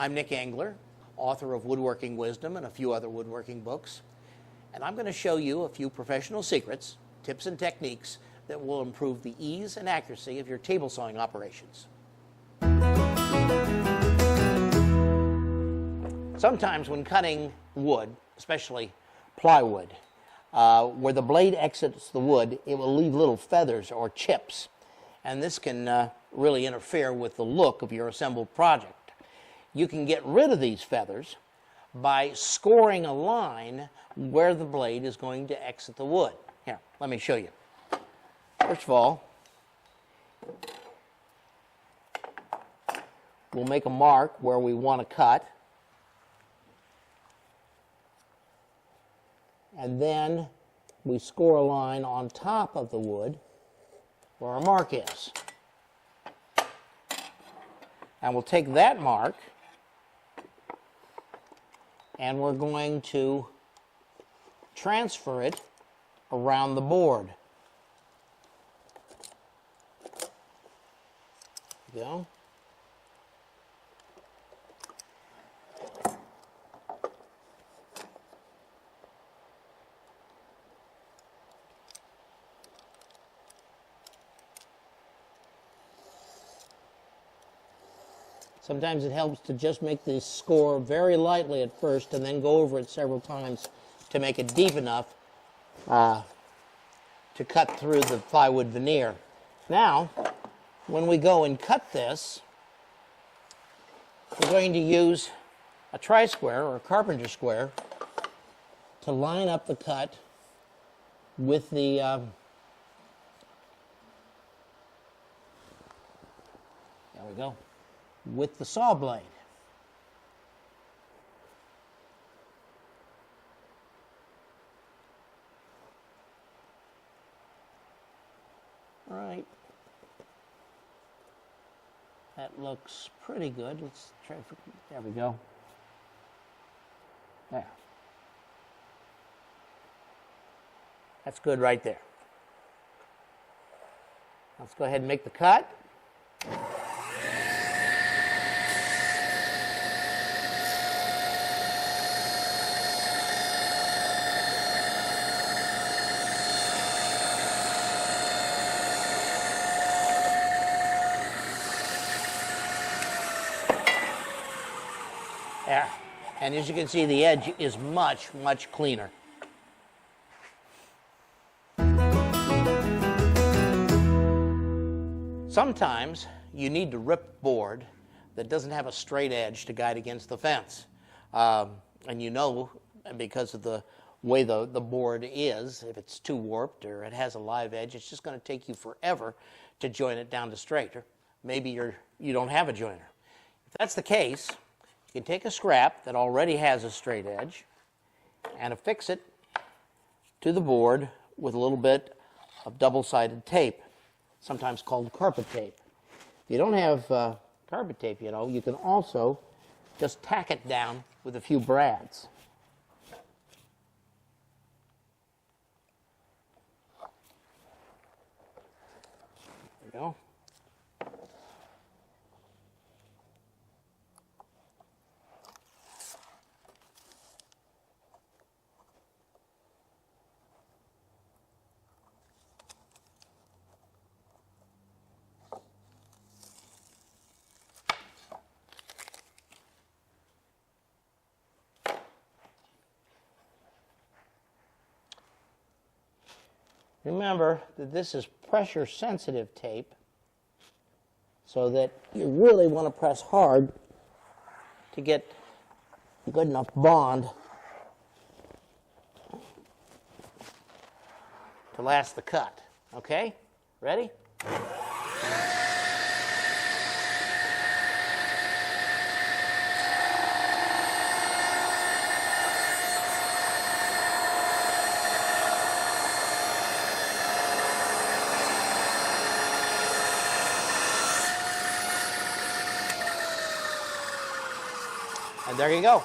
I'm Nick Engler, author of Woodworking Wisdom and a few other woodworking books, and I'm going to show you a few professional secrets, tips and techniques that will improve the ease and accuracy of your table sawing operations. Sometimes when cutting wood, especially plywood, where the blade exits the wood, it will leave little feathers or chips, and this can really interfere with the look of your assembled project. You can get rid of these feathers by scoring a line where the blade is going to exit the wood. Here, let me show you. First of all, we'll make a mark where we want to cut, and then we score a line on top of the wood where our mark is. And we'll take that mark and we're going to transfer it around the board. There you go. Sometimes it helps to just make the score very lightly at first and then go over it several times to make it deep enough to cut through the plywood veneer. Now, when we go and cut this, we're going to use a tri-square or a carpenter square to line up the cut with the there we go, with the saw blade. All right. That looks pretty good. Let's try, there we go. There. That's good right there. Let's go ahead and make the cut. There. And as you can see, the edge is much, much cleaner. Sometimes you need to rip board that doesn't have a straight edge to guide against the fence. And you know, because of the way the board is, if it's too warped or it has a live edge, it's just going to take you forever to join it down to straight. Or maybe you don't have a joiner. If that's the case, you can take a scrap that already has a straight edge and affix it to the board with a little bit of double-sided tape, sometimes called carpet tape. If you don't have carpet tape, you can also just tack it down with a few brads. There we go. Remember that this is pressure sensitive tape, so that you really want to press hard to get a good enough bond to last the cut. Okay? Ready? And there you go.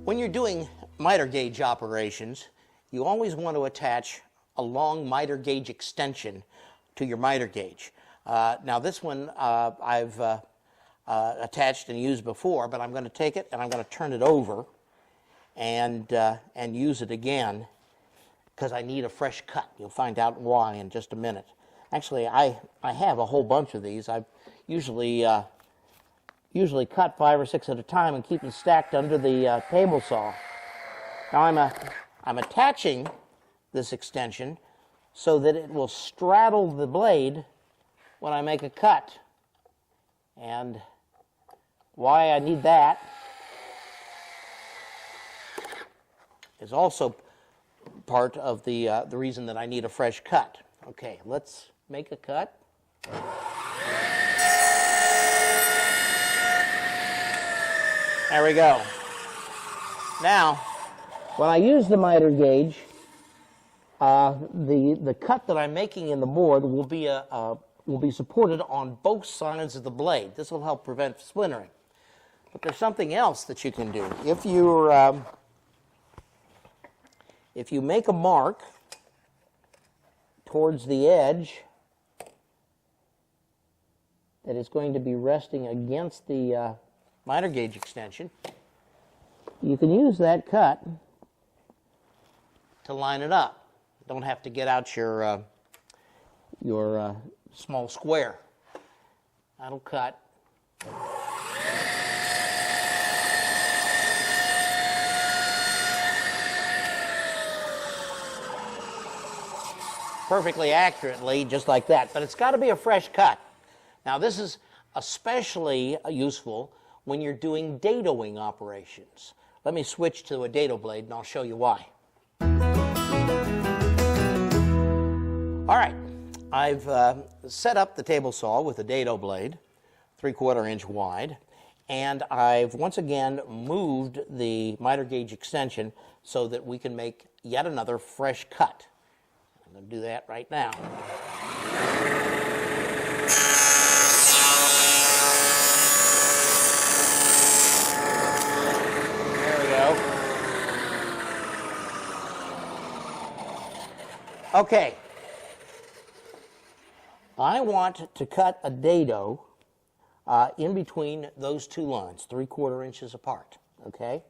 When you're doing miter gauge operations, you always want to attach a long miter gauge extension to your miter gauge. Now this one I've attached and used before, but I'm going to take it and I'm going to turn it over and use it again because I need a fresh cut. You'll find out why in just a minute. Actually, I have a whole bunch of these. I usually cut 5 or 6 at a time and keep them stacked under the table saw. Now I'm attaching this extension so that it will straddle the blade when I make a cut. And why I need that is also part of the reason that I need a fresh cut. Okay, let's make a cut. There we go. Now, when I use the miter gauge, the cut that I'm making in the board will be supported on both sides of the blade. This will help prevent splintering. But there's something else that you can do. If you make a mark towards the edge that is going to be resting against the miter gauge extension, you can use that cut to line it up. Don't have to get out your small square. That'll cut. Perfectly accurately, just like that. But it's got to be a fresh cut. Now, this is especially useful when you're doing dadoing operations. Let me switch to a dado blade, and I'll show you why. All right, I've set up the table saw with a dado blade, 3/4 inch wide, and I've once again moved the miter gauge extension so that we can make yet another fresh cut. I'm going to do that right now. There we go. Okay. I want to cut a dado in between those two lines, 3/4 inches apart, okay?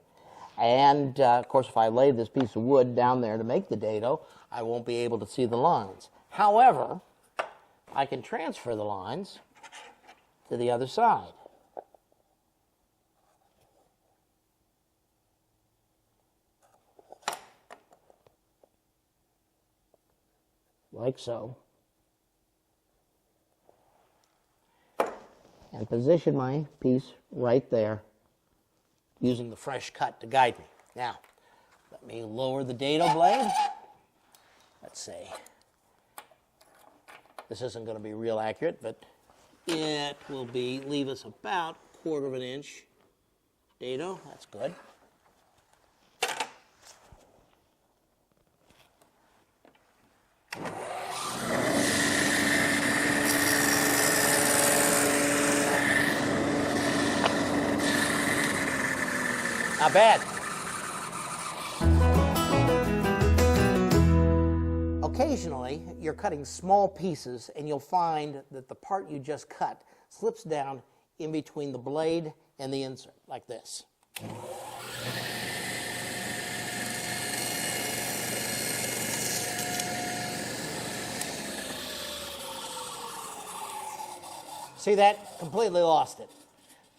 And, of course, if I lay this piece of wood down there to make the dado, I won't be able to see the lines. However, I can transfer the lines to the other side. Like so. And position my piece right there using the fresh cut to guide me. Now, let me lower the dado blade. Let's see. This isn't going to be real accurate, but it will leave us about 1/4 inch dado. That's good. Not bad. Occasionally, you're cutting small pieces and you'll find that the part you just cut slips down in between the blade and the insert, like this. See that? Completely lost it.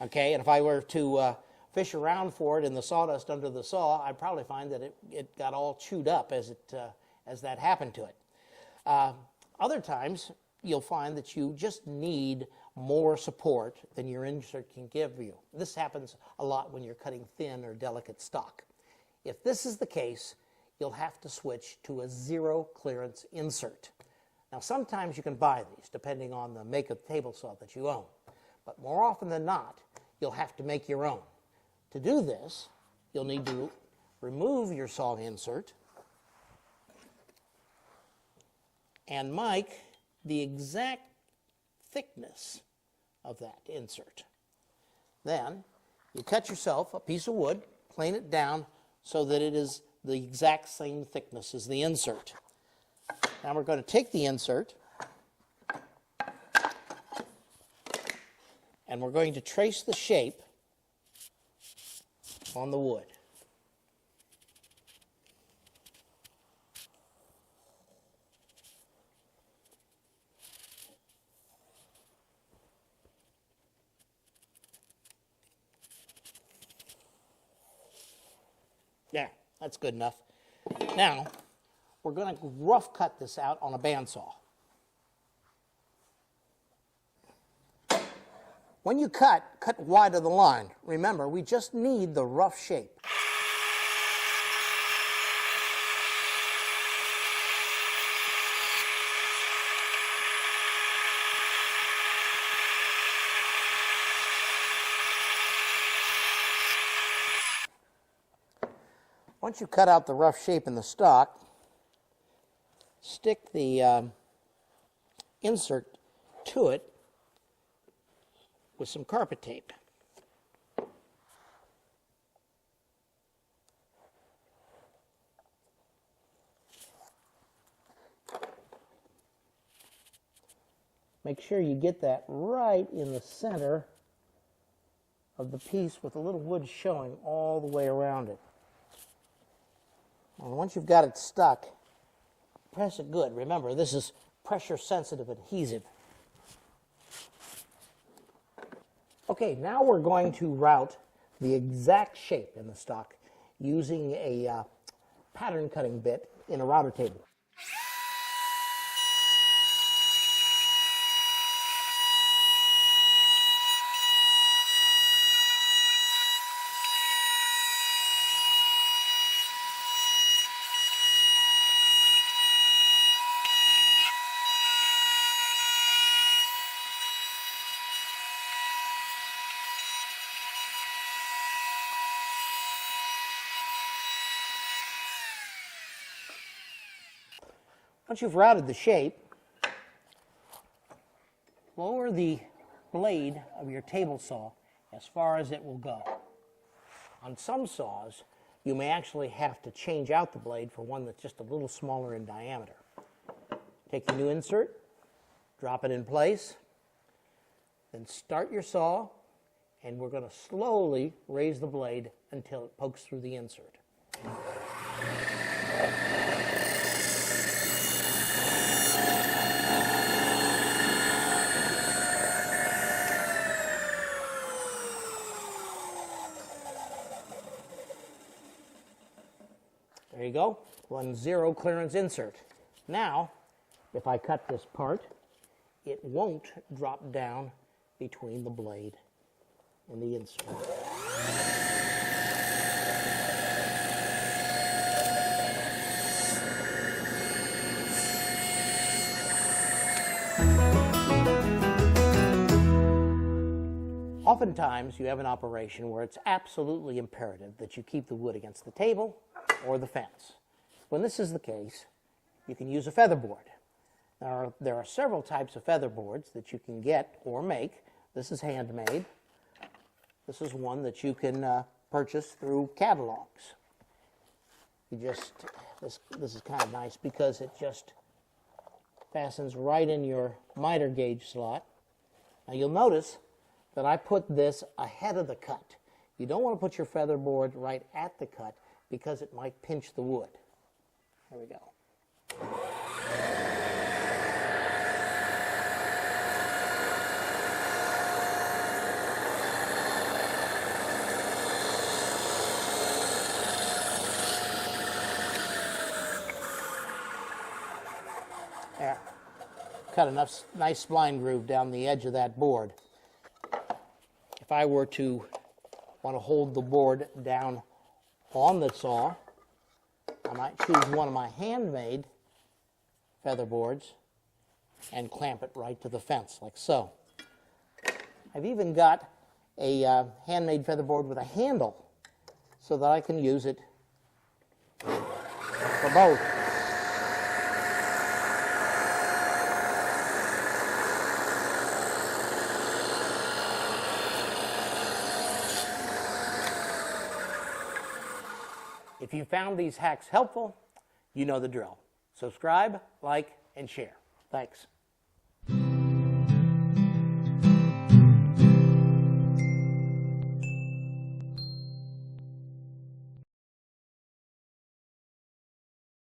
Okay, and if I were to fish around for it in the sawdust under the saw, I'd probably find that it got all chewed up as that happened to it. Other times, you'll find that you just need more support than your insert can give you. This happens a lot when you're cutting thin or delicate stock. If this is the case, you'll have to switch to a zero clearance insert. Now, sometimes you can buy these, depending on the make of table saw that you own. But more often than not, you'll have to make your own. To do this, you'll need to remove your saw insert and make the exact thickness of that insert. Then you cut yourself a piece of wood, plane it down so that it is the exact same thickness as the insert. Now we're going to take the insert and we're going to trace the shape on the wood. Yeah, that's good enough. Now, we're going to rough cut this out on a bandsaw. When you cut wide of the line. Remember, we just need the rough shape. Once you cut out the rough shape in the stock, stick the insert to it with some carpet tape. Make sure you get that right in the center of the piece with a little wood showing all the way around it. And once you've got it stuck, press it good. Remember, this is pressure-sensitive adhesive. Okay, now we're going to route the exact shape in the stock using a pattern cutting bit in a router table. Once you've routed the shape, lower the blade of your table saw as far as it will go. On some saws, you may actually have to change out the blade for one that's just a little smaller in diameter. Take your new insert, drop it in place, then start your saw, and we're going to slowly raise the blade until it pokes through the insert. There you go, 1-0 clearance insert. Now, if I cut this part, it won't drop down between the blade and the insert. Oftentimes, you have an operation where it's absolutely imperative that you keep the wood against the table or the fence. When this is the case, you can use a featherboard. There are several types of featherboards that you can get or make. This is handmade. This is one that you can purchase through catalogs. This is kind of nice because it just fastens right in your miter gauge slot. Now you'll notice that I put this ahead of the cut. You don't want to put your featherboard right at the cut because it might pinch the wood. There we go. There. Cut a nice spline groove down the edge of that board. If I were to want to hold the board down on the saw, I might choose one of my handmade featherboards and clamp it right to the fence, like so. I've even got a handmade featherboard with a handle so that I can use it for both. If you found these hacks helpful, you know the drill. Subscribe, like, and share. Thanks.